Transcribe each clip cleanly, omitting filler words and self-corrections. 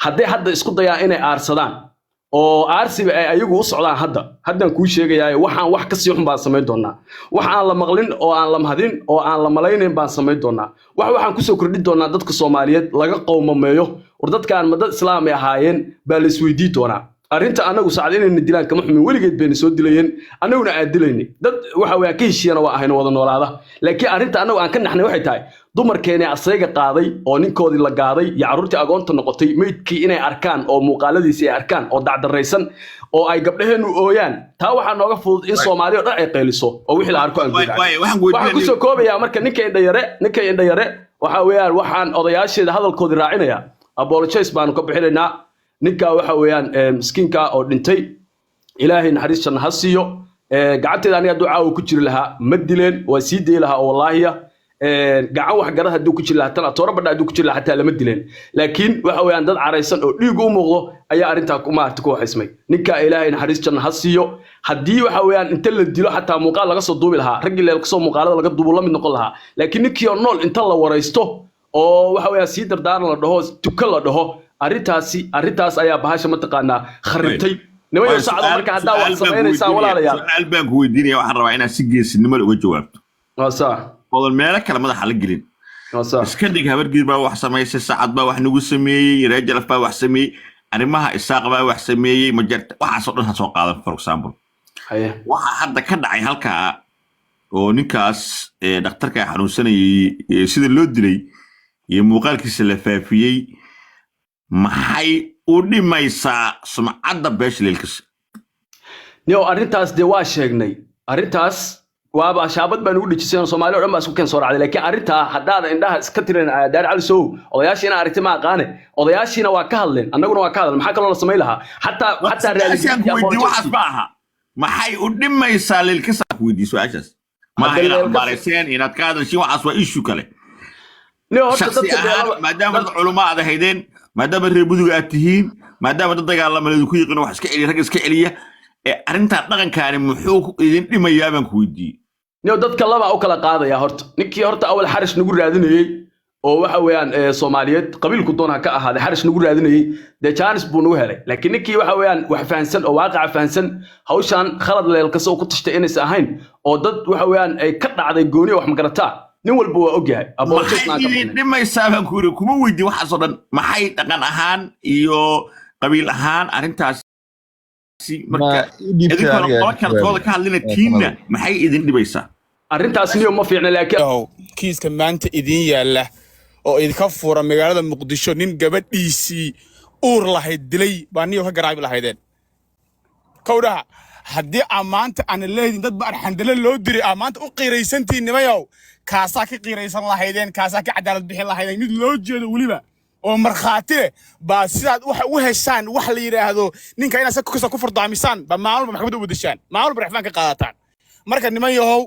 hadday hadda isku dayaan inay aarsadaan oo aarsiba ay ayagu u socdaan haddan kuu sheegayaa waxaan wax ka sii xun baan samayn doonaa wax aan la maqlin oo aan la mahadin oo aan la malaynayn baan samayn doonaa waxaan ku soo kordhin doonaa dadka Soomaaliyeed laga qowmameeyo war dadkaan madad islaam ay ahaayeen baa la isweydiin doonaa arinta anagu saacad inay dilaan kama xumin weligeed bayna soo dilayeen anaguna aan dilaynay dad waxa weeye ka heshiiyana waa ahayna wada noolaada laakiin arinta anagu aan ka naxnay waxay tahay dumarkeena asayga qaaday oo ninkoodii la gaaday iyo caruurtii agoonta noqotay meydkii inay arkaan oo muuqaaladiisa ay arkaan oo dacdareysan oo ay gabdhaheenu ooyaan taa waxa nooga fudud in Soomaaliya dhan ay qeyliso oo wixii la arko aan waxaan ku soo koobayaa marka ninka indha yare waxa weeyaan waxaan odayaasheeda hadalkoodii raacinaya apologize baan ka bixinaynaa ninka waxa weeyaan miskiinka oo dhintay ilaahay naxariistan ha siiyo gacanteeda aniga ducaa ku jiri lahaa ma dileen waa sii deey lahaa wallahi gacan wax garad haduu ku jiri lahaa tan toora badha haduu ku jiri lahaa hatta lama dileen laakiin waxa weeyaan dad careysan oo dhiig u muuqdo ayaa arinta ku maartay ku xismay ninka ilaahay naxariistan ha siiyo hadii waxa weeyaan inta la dilo hatta muuqaal laga soo duubi lahaa rag ilaa ka soo muuqaalada laga duubo la mid noqon lahaa laakiin ninkii oo nool inta la wareysto oo waxa weeyaan si dardaaran la dhaho tuka la dhaho arrintaas ayaa bahasha ma taqaanaa kharibtay nimayo sacado marka hadaa wax sameynaysaa walaalayaal albaanku weydiinaya waxaan rabaa inaad si geesinimo uga jawaabto waa oo meelo kale madaxa la gelin iska dhig habargiir baa wax sameysay saacad baa wax nagu sameeyay reejalaf baa wax sameeyay arrimaha isaaq baa wax sameeyay ma jirta waxa soo dhan ha soo qaadan for example waxa hadda ka dhacay halka oo ninkaas dhakhtarka xanuunsanayay sida loo dilay iyo muuqaalkiisa la faafiyay maxay u dhimaysaa sumcadda beeshleelkiisa niyo arrintaas de waa sheegnay arrintaas waaba shaabad baan ugu dhijisay Soomaaliya oo dhan baa isku keen soo raacday laakiin arrinta haddaad indhaha iska tireen daar cali soo odayaashiina arrinta ma aqaane odayaashiina waa ka hadleen annaguna waa ka hadal maxaa kaloo la sameey lahaa hatta raaliga waxaas baaha maxay u dhimaysaa leelkiisa ku weydiiso su'aashaas ma hayna bariseen inaad ka hadashin waxaas waa issue kale niyo horta dadka maadaama culumaa aad ahaydeen maadaama reer buduga aad tihiin maadaama dad dagaalamadeedu ku yiqiin wax iska celiya rag iska celiya arrinta dhaqankaani muxuu idin dhimayaa baan ku weydiiyay niyo dadka laba u kala qaadaya horta ninkii horta awal xarish nagu raadinayay oo waxa weeyaan Soomaaliyeed qabiilku doona ka ahaaday xarish nagu raadinayay de chance buu nagu helay laakiin ninkii waxa weeyaan wax fahansan oo waaqac fahansan hawshan khalad leelka soo ku tashtay inaysan ahayn oo dad waxa weeyaan ay ka dhacday gooni wax ma garataa nin walba waa ogyahay aboojeedna dhimaysaa baan ku yiri kuma weydiin waxa soo dhan maxay dhaqan ahaan iyo qabiil ahaan arrintaas marka idinka ka hadlina tiina maxay idin dhibaysaa arrintaas niyo ma fiicna laakiin kiiska maanta idin yaala oo idinka fuura magaalada Muqdisho nin gabadhiisii uur lahayd dilay baa niyo ka garaabi lahaydeen kowdaha haddii amaanta aan leeyahay dad baan xandala loo diray amaanta u qiiraysantiin nimayow kaasaa ka qiiraysan lahaydeen kaasaa ka cadaalad bixin lahaydeen mid loo jeedo waliba oo markhaati baa sidaad waxa u heshaan wax la yiraahdo ninka inaad ka ku fardaamisaan ba maalmo maxkamad u wadashaan maalmo raxfaan ka qaadataan marka nimayow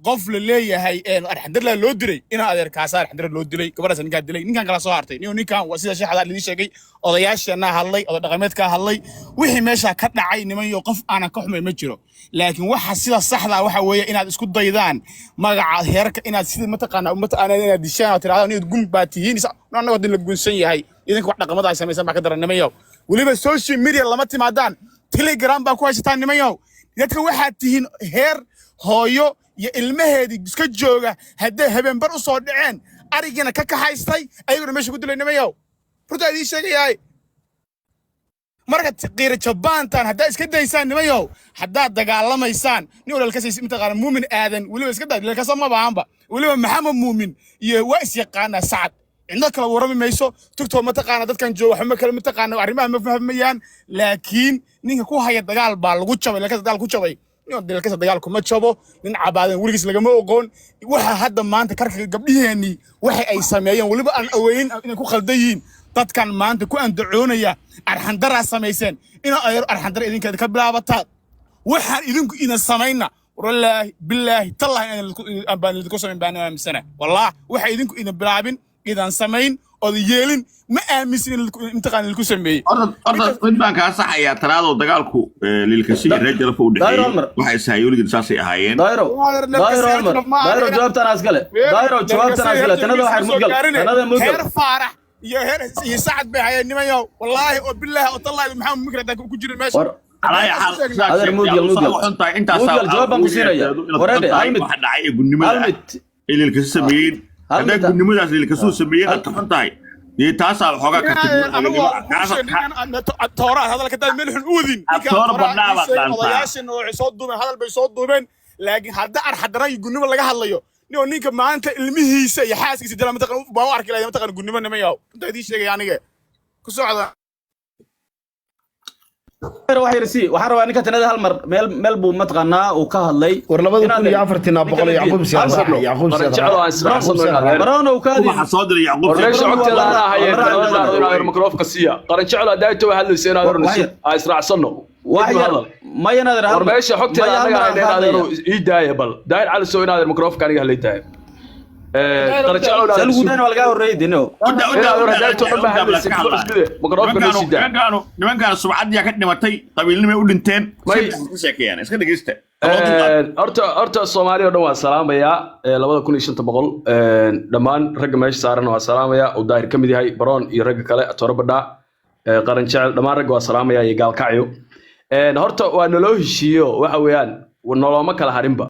qof la leeyahay arxandala loo diray ina adeer kaasaa arxandala loo dilay gabadhaas ninka dilay ninkan kala soo hartay ninkan waa sida sheekada lidii sheegay odayaashana hadlay oday dhaqameedka hadlay wixii meesha ka dhacay nimayo qof aan ka xumay ma jiro laakiin waxa sida saxda waxa weeye inaad isku daydaan magaca heerka inaad sida mataqaana inaad dishaan oo tiraahdo inaad gun baatihiin annagu hadii la gunsan yahay idinka wax dhaqamada ay sameeysan baa ka daran nimayo waliba social media lama timaadaan Telegram baa ku haysataan nimayo dadka waxaad tihiin heer hooyo iyo ilmaheedii iska jooga haddii habeenbar u soo dhaceen arigina ka kaxaystay ayaguna meesha ku dilay nimayo runta idin sheegayay marka qiira jabaantan hadda iska daysaan nimayo hadda dagaalamaysaan nin walaalka saysi intaqaan muumin aadan waliba iska daay ka sama baanba waliba maxamed muumin iyo waa is yaqaana sacad inta kala warami mayso tugto ma taqaana dadkan jooga waxa ma kala ma taqaana arrimaha ma fahmayaan laakiin ninka ku haya dagaal baa lagu jabay laakiin dagaal ku jabay dilka dagaal kuma jabo nin cabaadan waligiis lagama oqoon waxa hadda maanta karka gabdhiheeni waxa ay sameeyeen waliba aan aweyn inay ku khaldayiin dadkan maanta ku andacoonaya arxandara sameeyeen ina ay arxandara idinka ka bilaabata waxaan idinku ina sameeyna wallahi billahi tallahi aan baan idinku sameyn baan aaminsana wallahi waxa idinku ina bilaabin idan sameyn oo yeelin ما آمسين انتقال الكوسمي. أرد بان كاسحيا ترى دجالكو للكسي رجال فوق ده. واحد سايولي جنساسي هاين. دايرو جواب تناس قله. دايرو جواب تناس قله. تنادى واحد مقل. تنادى مقل. هير فارح يا هرس يساعد بها يا نميو والله وبالله وطلع محمد مكر هذا كجير ماشي على أي حال هذا موديل وحنت أنت موديل جواب بنصيريا ورد هلمت واحد عايق النمو اللي الكسبين هذا النمو ده اللي كسو سبيين أنت تاسع حقك أنا التوراة هذا اللي كتاب ملح أوذن التوراة برنامج odayaashan oo soo duubeen hadal bay soo duubeen laakiin hadda arxadara gunnimo laga hadlayo ninka maanta ilmihiisa iyo xaaskiisa dila mataqan baa u arki lahayd mataqan gunnimo nimayow inta idin sheegay aniga ku socda waxaan rabaa ninka tanada hal mar meel buu mataqanaa uu ka hadlay war 2004 boqol Yacquub siyaasa Yacquub siyaasa baroon uu ka hadlay waxa soo diray Yacquub waraysi waqtiga aan hayay mikrofoonka siiya qaranjeclo daayto hadlaysa inaad ornayso ay israacsanno ما ينادر war meesha xogteeda anaga haynaadeen ii daaya bal daayir cali soo inaad mikrofoonka aniga halay tahay qaranjeclo salguudana walaga horeeyay nimankaan subcadiya ka dhimatay qabiilnimay u dhinteen sheekayaan iska dhageysta horta Soomaaliya oo dhan waa salaamaya 2500 dhamaan ragga meesha saaran waa salaamaya oo daayir kamid yahay baroon iyo ragga kale Torobadha qaranjeclo dhamaan ragga waa salaamaya iyo gaalkacyo horta waa naloo heshiiyo waxa weeyaan noloma kala harinba